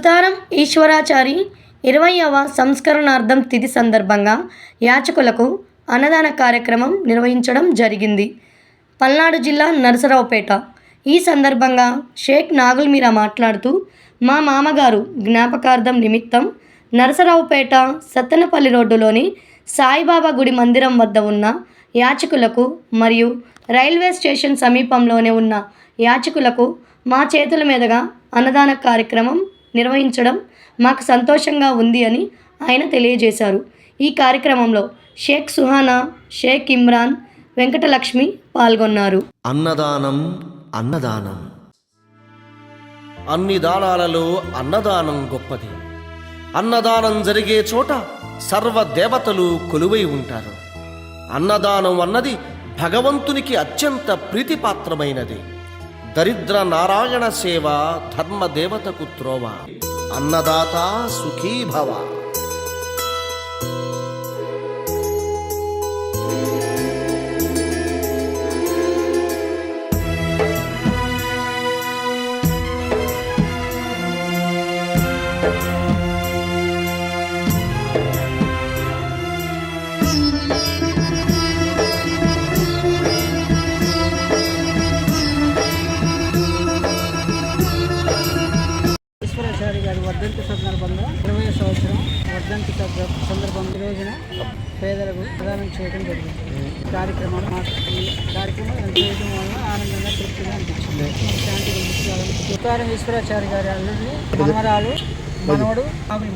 సుతారం ఈశ్వరాచారి 20వ సంస్కరణార్థం తిథి సందర్భంగా యాచకులకు అన్నదాన కార్యక్రమం నిర్వహించడం జరిగింది. పల్నాడు జిల్లా నరసరావుపేట. ఈ సందర్భంగా షేక్ నాగుల్ మీరా మాట్లాడుతూ, మా మామగారు జ్ఞాపకార్థం నిమిత్తం నరసరావుపేట సత్తెనపల్లి రోడ్డులోని సాయిబాబా గుడి మందిరం వద్ద ఉన్న యాచకులకు మరియు రైల్వే స్టేషన్ సమీపంలోనే ఉన్న యాచకులకు మా చేతుల మీదుగా అన్నదాన కార్యక్రమం నిర్వహించడం మాకు సంతోషంగా ఉంది అని ఆయన తెలియజేశారు. ఈ కార్యక్రమంలో షేక్ సుహానా, షేక్ ఇమ్రాన్, వెంకటలక్ష్మి పాల్గొన్నారు. అన్నదానం అన్నదానం అన్ని దానాలలో అన్నదానం గొప్పది. అన్నదానం జరిగే చోట సర్వదేవతలు కొలువై ఉంటారు. అన్నదానం అన్నది భగవంతునికి అత్యంత ప్రీతిపాత్రమైనది. దరిద్ర నారాయణ సేవ ధర్మదేవతకు త్రోవ. అన్నదాత సుఖీభవ. ఈశ్వరాచారి గారి వర్ధంతి సందర్భంగా 20వ సంవత్సరం వర్ధంతి సందర్భంగా ఈ రోజున పేదలకు ప్రదానం చేయడం జరిగింది. ఈ కార్యక్రమం ఎంత చేయడం వల్ల ఆనందంగా తృప్తిగా అనిపించింది. శాంతి సుతారం ఈశ్వరాచారి గారి అల్లుడిని మనవరాలు మనవడు ఆవిడ